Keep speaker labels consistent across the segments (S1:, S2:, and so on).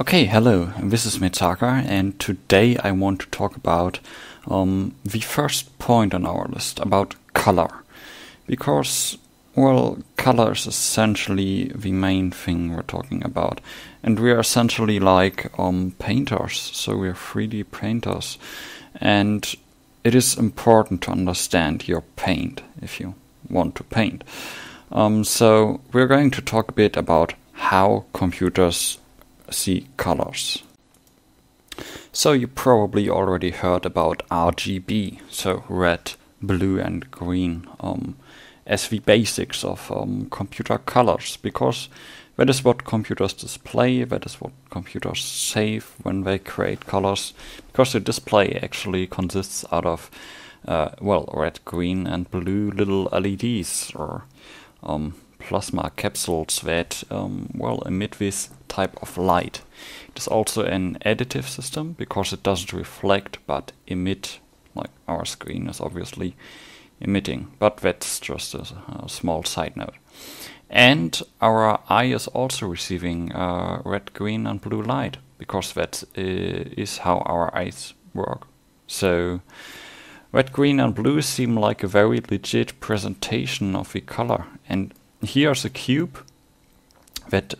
S1: Okay, hello, this is Mitaka, and today I want to talk about the first point on our list, about color. Because, well, color is essentially the main thing we're talking about. And we are essentially like painters, so we are 3D painters. And it is important to understand your paint if you want to paint. So we're going to talk a bit about how computers see colors. So you probably already heard about RGB, so red, blue and green, as the basics of computer colors, because that is what computers display, that is what computers save when they create colors, because the display actually consists out of red, green and blue little LEDs or plasma capsules that emit this type of light. It is also an additive system because it doesn't reflect but emit, like our screen is obviously emitting, but that's just a small side note. And our eye is also receiving red, green and blue light because that is how our eyes work. So red, green and blue seem like a very legit presentation of the color, and here's a cube that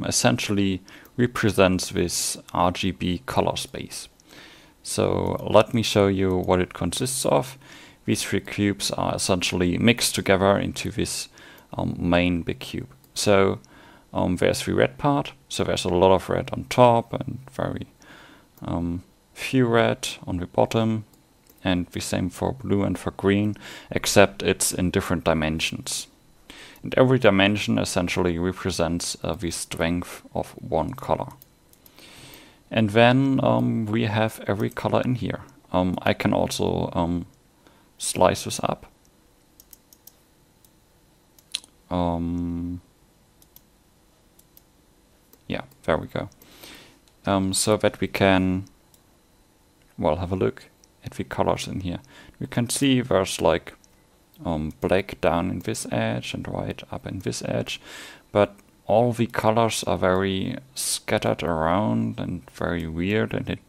S1: essentially represents this Rgb color space. So let me show you what it consists of. These three cubes are essentially mixed together into this main big cube. So there's the red part, so there's a lot of red on top and very few red on the bottom, and the same for blue and for green, except it's in different dimensions. And every dimension essentially represents the strength of one color. And then we have every color in here. I can also slice this up. Yeah, there we go. So that we can, have a look at the colors in here. We can see there's like black down in this edge and white up in this edge, but all the colors are very scattered around and very weird, and it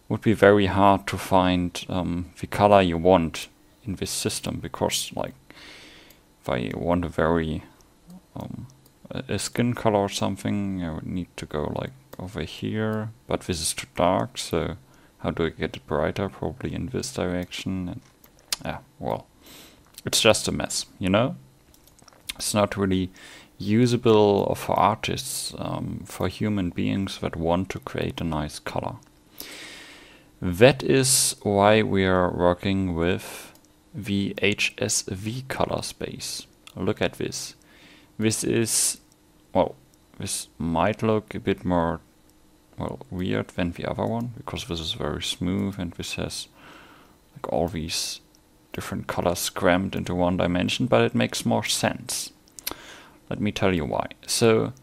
S1: would be very hard to find the color you want in this system, because like if I want a very a skin color or something, I would need to go like over here, but this is too dark, so how do I get it brighter? Probably in this direction, and it's just a mess, you know? It's not really usable for artists, for human beings that want to create a nice color. That is why we are working with the Hsv Color Space. Look at this. This is, this might look a bit more, weird than the other one, because this is very smooth and this has like all these different colors crammed into one dimension, but it makes more sense. Let me tell you why. So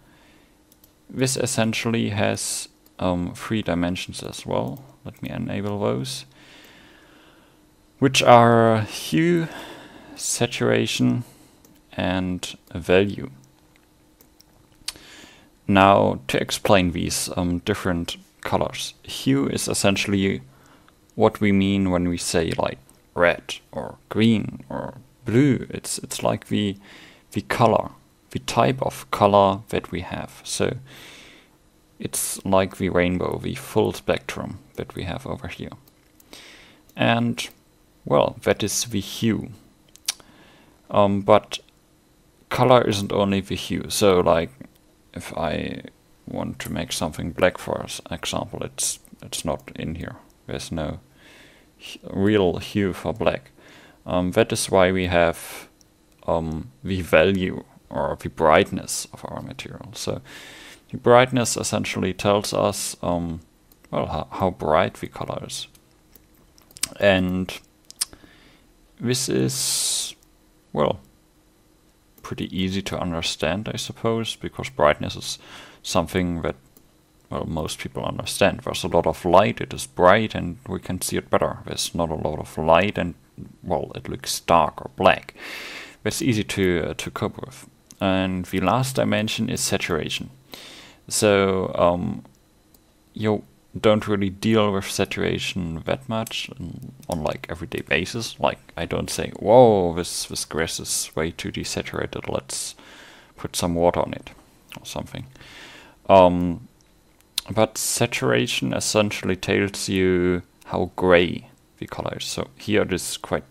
S1: this essentially has 3 dimensions as well. Let me enable those, which are hue, saturation, and value. Now, to explain these different colors, hue is essentially what we mean when we say like red or green or blue. It's like the color, the type of color that we have. So it's like the rainbow, the full spectrum that we have over here. And that is the hue. But color isn't only the hue. So like if I want to make something black, for example, it's not in here. There's no real hue for black. That is why we have the value or the brightness of our material. So the brightness essentially tells us how bright the color is. And this is pretty easy to understand, I suppose, because brightness is something that most people understand. There's a lot of light, it is bright, and we can see it better. There's not a lot of light, and it looks dark or black. That's easy to cope with. And the last dimension is saturation. So you don't really deal with saturation that much on like everyday basis. Like I don't say, whoa, this grass is way too desaturated, let's put some water on it or something. But saturation essentially tells you how gray the color is. So here it is quite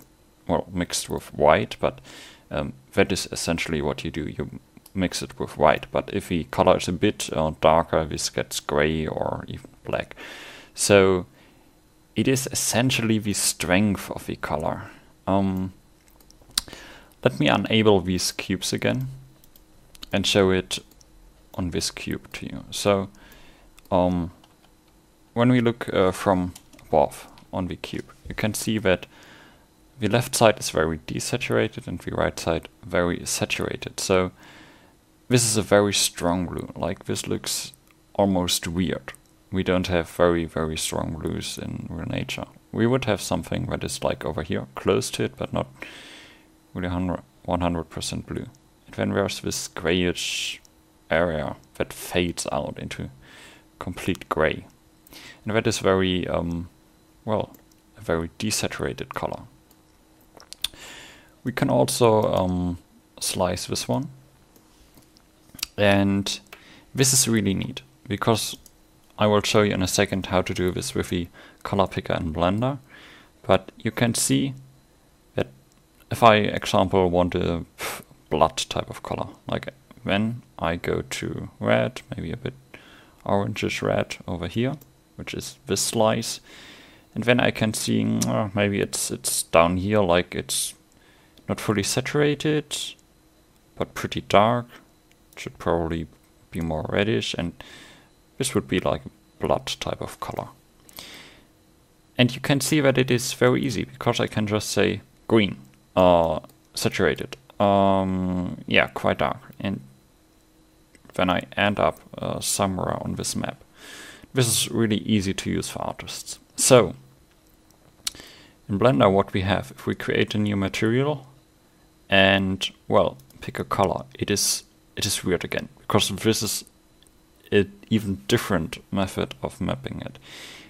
S1: well mixed with white, but that is essentially what you do. You mix it with white, but if the color is a bit darker, this gets gray or even black. So it is essentially the strength of the color. Let me enable these cubes again and show it on this cube to you. So when we look from above on the cube, you can see that the left side is very desaturated and the right side very saturated. So this is a very strong blue. Like this looks almost weird. We don't have very, very strong blues in real nature. We would have something that is like over here, close to it, but not really 100% blue. And then there's this grayish area that fades out into complete gray. And that is very, well, a very desaturated color. We can also slice this one. And this is really neat, because I will show you in a second how to do this with the color picker in Blender. But you can see that if I, example, want a blood type of color, like when I go to red, maybe a bit orangish red over here, which is this slice, and then I can see maybe it's down here, like it's not fully saturated, but pretty dark. Should probably be more reddish, and this would be like blood type of color. And you can see that it is very easy, because I can just say green, saturated, yeah, quite dark, and then I end up somewhere on this map. This is really easy to use for artists. So in Blender, what we have, if we create a new material and, well, pick a color, it is weird again, because this is an even different method of mapping it.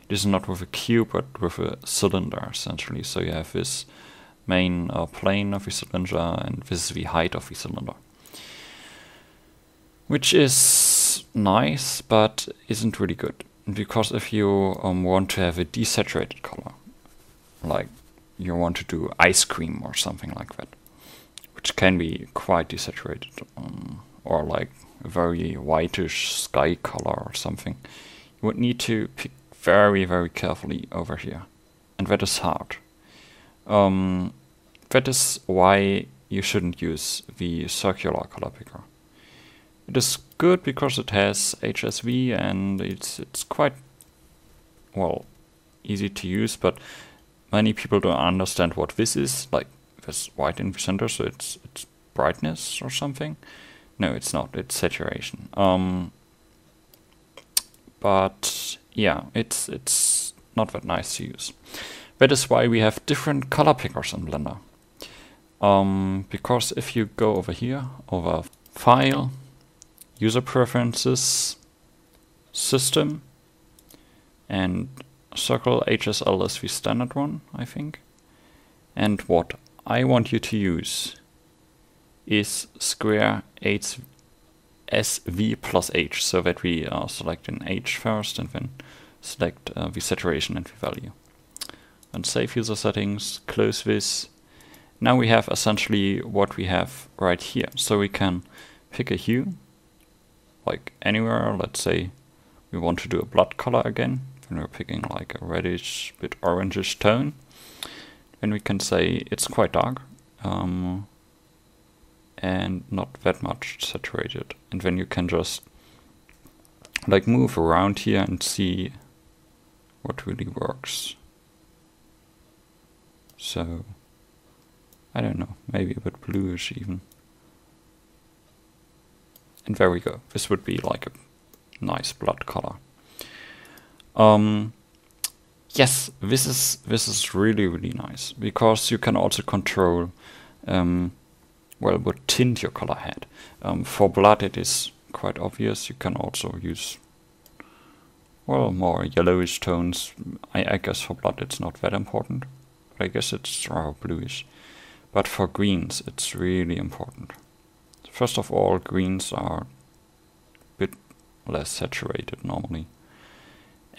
S1: It is not with a cube, but with a cylinder, essentially. So you have this main plane of the cylinder, and this is the height of the cylinder. Which is nice, but isn't really good. Because if you want to have a desaturated color, like you want to do ice cream or something like that, which can be quite desaturated, or like a very whitish sky color or something, you would need to pick very, very carefully over here. And that is hard. That is why you shouldn't use the circular color picker. It is good because it has Hsv and it's quite, well, easy to use, but many people don't understand what this is. Like, there's white in the center, so it's brightness or something. No, it's not. It's saturation. But yeah, it's not that nice to use. That is why we have different color pickers in Blender. Because if you go over here, over File, User Preferences, System, and circle HSL is the standard one, I think. And what I want you to use is square Hsv plus H, so that we select an H first and then select the saturation and the value. And save user settings, close this. Now we have essentially what we have right here. So we can pick a hue, like anywhere. Let's say we want to do a blood color again, and we're picking like a reddish, bit orangish tone. Then we can say it's quite dark, and not that much saturated. And then you can just like move around here and see what really works. So I don't know, maybe a bit bluish even. And there we go. This would be like a nice blood color. Yes, this is really, really nice, because you can also control well, what tint your color had. For blood it is quite obvious. You can also use, well, more yellowish tones. I guess for blood it's not that important, but I guess it's bluish. But for greens it's really important. First of all, greens are a bit less saturated normally.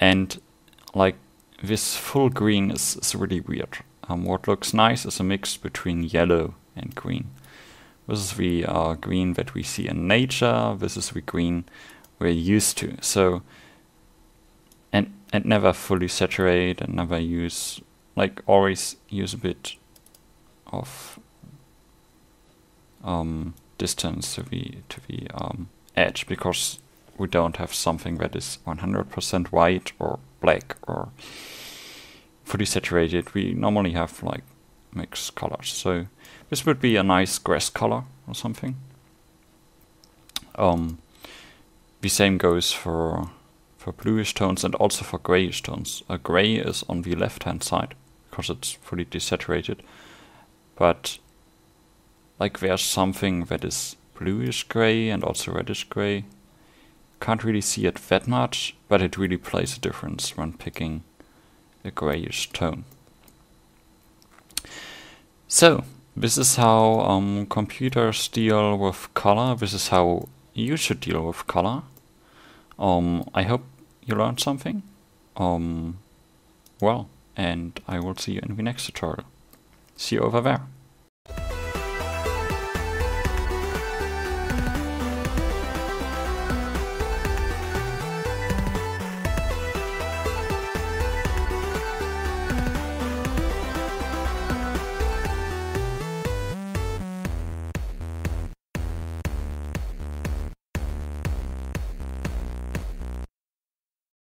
S1: And like this full green is really weird. What looks nice is a mix between yellow and green. This is the green that we see in nature. This is the green we're used to. So, and never fully saturate, and never use, like always use a bit of distance to the edge, because we don't have something that is 100% white or black or fully saturated. We normally have like mixed colors. So this would be a nice grass color or something. The same goes for bluish tones and also for grayish tones. A gray is on the left hand side because it's fully desaturated. But like there's something that is bluish gray and also reddish gray. Can't really see it that much, but it really plays a difference when picking a grayish tone. So this is how computers deal with color. This is how you should deal with color. I hope you learned something. Well, and I will see you in the next tutorial. See you over there.